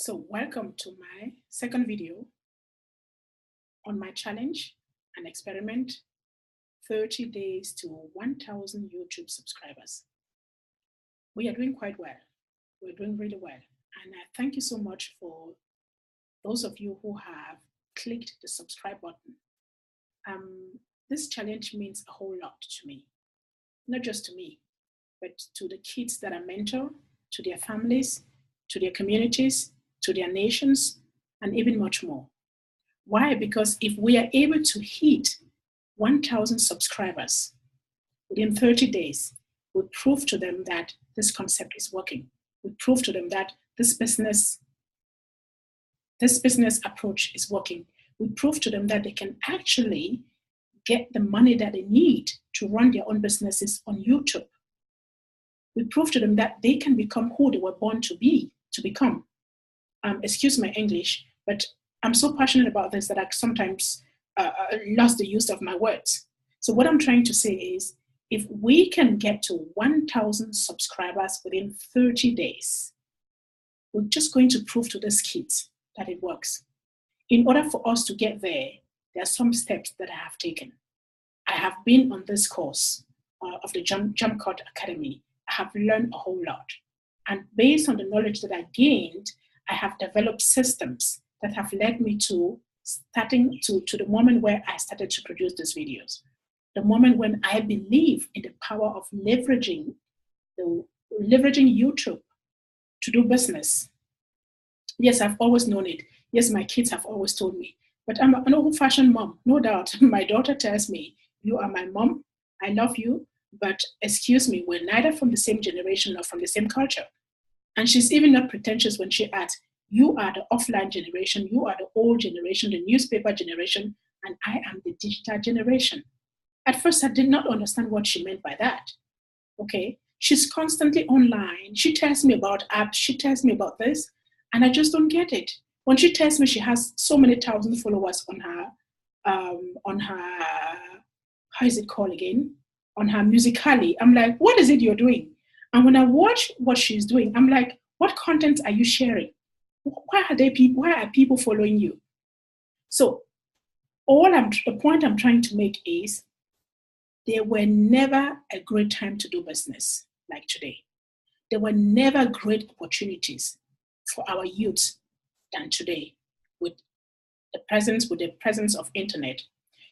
So welcome to my second video on my challenge and experiment, 30 days to 1,000 YouTube subscribers. We are doing quite well. We're doing really well. And I thank you so much for those of you who have clicked the subscribe button. This challenge means a whole lot to me, not just to me, but to the kids that I mentor, to their families, to their communities, to their nations, and even much more. Why? Because if we are able to hit 1,000 subscribers within 30 days, we prove to them that this concept is working. We prove to them that this business approach is working. We prove to them that they can actually get the money that they need to run their own businesses on YouTube. We prove to them that they can become who they were born to become. Excuse my English, but I'm so passionate about this that I sometimes lost the use of my words. So what I'm trying to say is, if we can get to 1,000 subscribers within 30 days, we're just going to prove to these kids that it works. In order for us to get there are some steps that I have taken. I have been on this course of the Jump Cut Academy. I have learned a whole lot. And based on the knowledge that I gained, I have developed systems that have led me to starting to the moment where I started to produce these videos. The moment when I believe in the power of leveraging YouTube to do business. Yes, I've always known it. Yes, my kids have always told me. But I'm an old-fashioned mom, no doubt. My daughter tells me, "You are my mom. I love you. But excuse me, we're neither from the same generation nor from the same culture." And she's even not pretentious when she adds, "You are the offline generation, you are the old generation, the newspaper generation, and I am the digital generation." At first, I did not understand what she meant by that. Okay, she's constantly online. She tells me about apps, she tells me about this, and I just don't get it. When she tells me she has so many thousand followers on her, how is it called again? On her Musical.ly, I'm like, what is it you're doing? And when I watch what she's doing, I'm like, what content are you sharing? Why are people following you? So the point I'm trying to make is, there were never a great time to do business like today. There were never great opportunities for our youth than today with the presence of internet.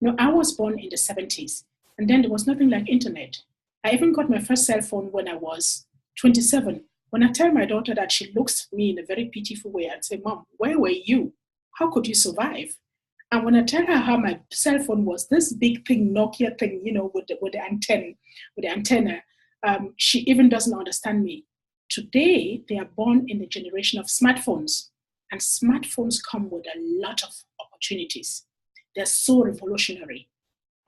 You know, I was born in the 70s, and then there was nothing like internet. I even got my first cell phone when I was 27. When I tell my daughter that, she looks at me in a very pitiful way and say, "Mom, where were you? How could you survive?" And when I tell her how my cell phone was this big thing, Nokia thing, you know, with the antenna, she even doesn't understand me. Today, they are born in the generation of smartphones, and smartphones come with a lot of opportunities. They're so revolutionary.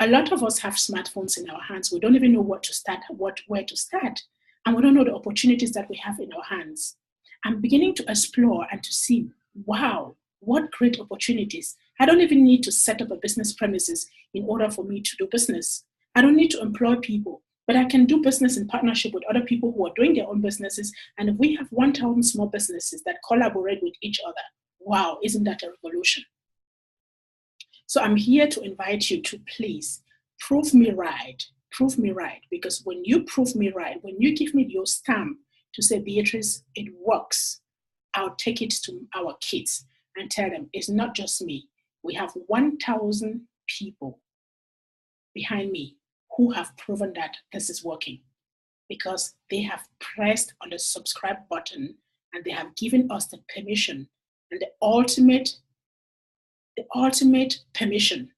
A lot of us have smartphones in our hands. We don't even know where to start, and we don't know the opportunities that we have in our hands. I'm beginning to explore and to see, wow, what great opportunities. I don't even need to set up a business premises in order for me to do business. I don't need to employ people, but I can do business in partnership with other people who are doing their own businesses. And if we have 1,000 small businesses that collaborate with each other, wow, isn't that a revolution? So I'm here to invite you to please prove me right. Prove me right, because when you prove me right, when you give me your stamp to say, "Beatrice, it works," I'll take it to our kids and tell them, it's not just me. We have 1,000 people behind me who have proven that this is working, because they have pressed on the subscribe button and they have given us the permission and the ultimate permission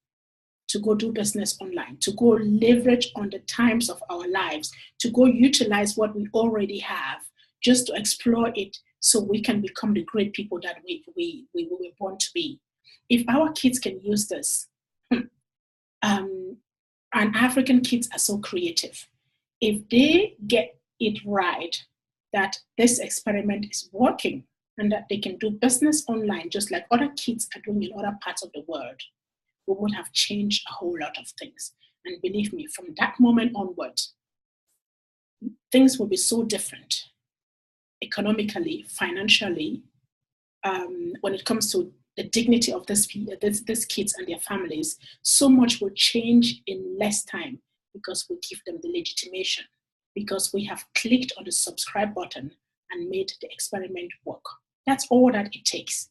to go do business online, to go leverage on the times of our lives, to go utilize what we already have, just to explore it so we can become the great people that we were born to be. If our kids can use this, and African kids are so creative, if they get it right, that this experiment is working and that they can do business online just like other kids are doing in other parts of the world, we would have changed a whole lot of things. And believe me, from that moment onward, things will be so different. Economically, financially, when it comes to the dignity of these kids and their families, so much will change in less time because we give them the legitimation, because we have clicked on the subscribe button and made the experiment work. That's all that it takes,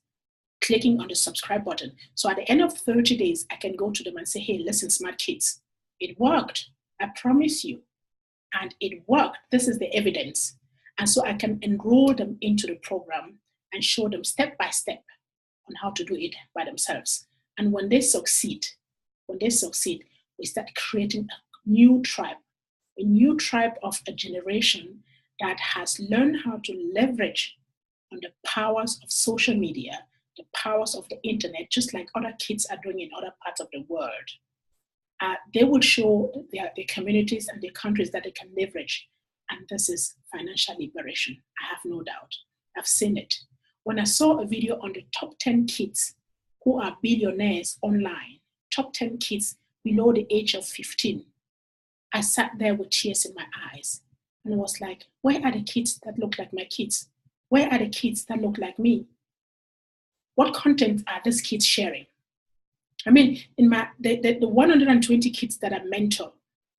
clicking on the subscribe button. So at the end of 30 days, I can go to them and say, hey, listen, smart kids, it worked. I promise you. And it worked. This is the evidence. And so I can enroll them into the program and show them step by step on how to do it by themselves. And when they succeed, we start creating a new tribe of a generation that has learned how to leverage on the powers of social media, the powers of the internet, just like other kids are doing in other parts of the world. They will show their communities and their countries that they can leverage. And this is financial liberation. I have no doubt. I've seen it. When I saw a video on the top 10 kids who are billionaires online, top 10 kids below the age of 15, I sat there with tears in my eyes and was like, where are the kids that look like my kids? Where are the kids that look like me? What content are these kids sharing? I mean, in the 120 kids that I mentor,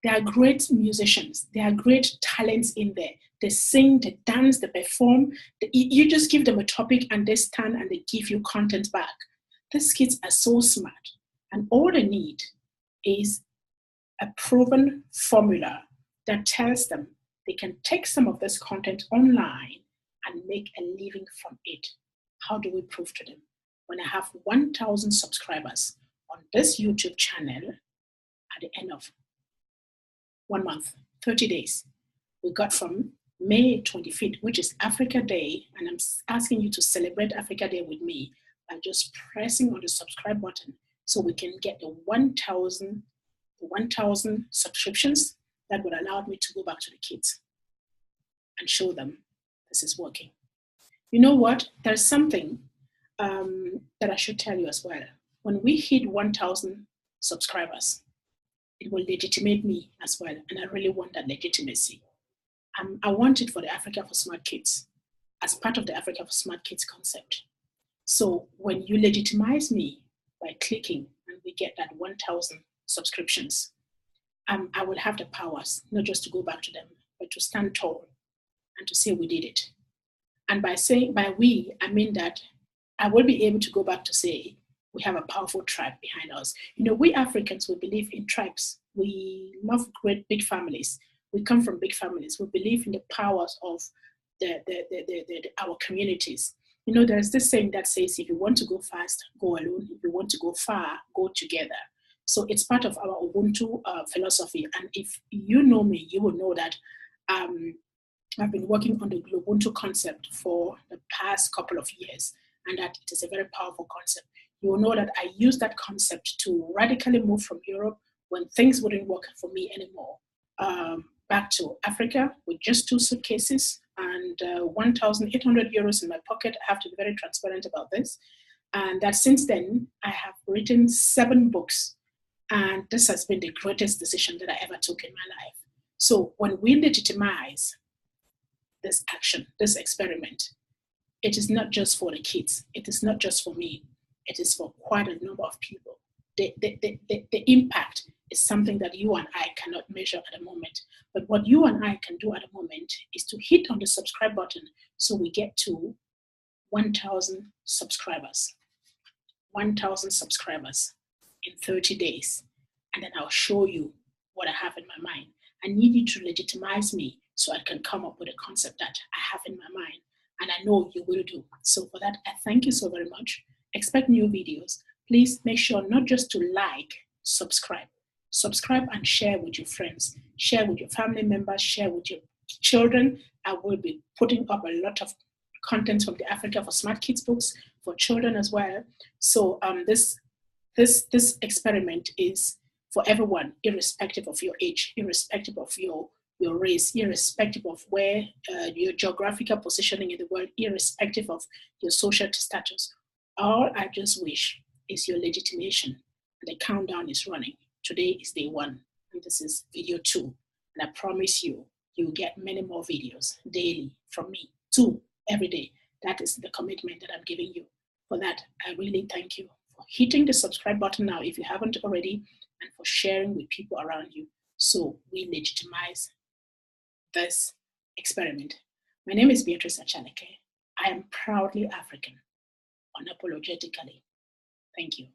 they are great musicians. They are great talents in there. They sing, they dance, they perform. You just give them a topic and they stand and they give you content back. These kids are so smart. And all they need is a proven formula that tells them they can take some of this content online and make a living from it. How do we prove to them? When I have 1,000 subscribers on this YouTube channel at the end of 1 month, 30 days, we got from May 25th, which is Africa Day, and I'm asking you to celebrate Africa Day with me by just pressing on the subscribe button so we can get the 1,000 subscriptions that would allow me to go back to the kids and show them this is working. You know what? There's something that I should tell you as well. When we hit 1,000 subscribers, it will legitimate me as well, and I really want that legitimacy. I want it for the Africa for Smart Kids, as part of the Africa for Smart Kids concept. So when you legitimize me by clicking and we get that 1,000 subscriptions, I will have the powers, not just to go back to them, but to stand tall and to say we did it. And by we, I mean that I will be able to go back to say, we have a powerful tribe behind us. You know, we Africans, we believe in tribes. We love great big families. We come from big families. We believe in the powers of our communities. You know, there's this saying that says, if you want to go fast, go alone. If you want to go far, go together. So it's part of our Ubuntu philosophy. And if you know me, you will know that I've been working on the GloBUNTU concept for the past couple of years, and that it is a very powerful concept. You will know that I use that concept to radically move from Europe when things wouldn't work for me anymore, back to Africa with just 2 suitcases and 1,800 euros in my pocket. I have to be very transparent about this. And that since then, I have written 7 books. And this has been the greatest decision that I ever took in my life. So when we legitimize this action, this experiment, it is not just for the kids. It is not just for me. It is for quite a number of people. The impact is something that you and I cannot measure at the moment. But what you and I can do at the moment is to hit on the subscribe button so we get to 1,000 subscribers. 1,000 subscribers in 30 days. And then I'll show you what I have in my mind. I need you to legitimize me so I can come up with a concept that I have in my mind. And I know you will do. So for that, I thank you so very much. Expect new videos. Please make sure not just to like, subscribe. Subscribe and share with your friends. Share with your family members. Share with your children. I will be putting up a lot of content from the Africa for Smart Kids books for children as well. So this experiment is for everyone, irrespective of your age, irrespective of your race, irrespective of where your geographical positioning in the world, irrespective of your social status. All I just wish is your legitimation. And the countdown is running. Today is day 1, and this is video 2. And I promise you, you'll get many more videos daily from me, 2 every day. That is the commitment that I'm giving you. For that, I really thank you for hitting the subscribe button now if you haven't already, and for sharing with people around you so we legitimize this experiment. My name is Beatrice Achaleke. I am proudly African, unapologetically. Thank you.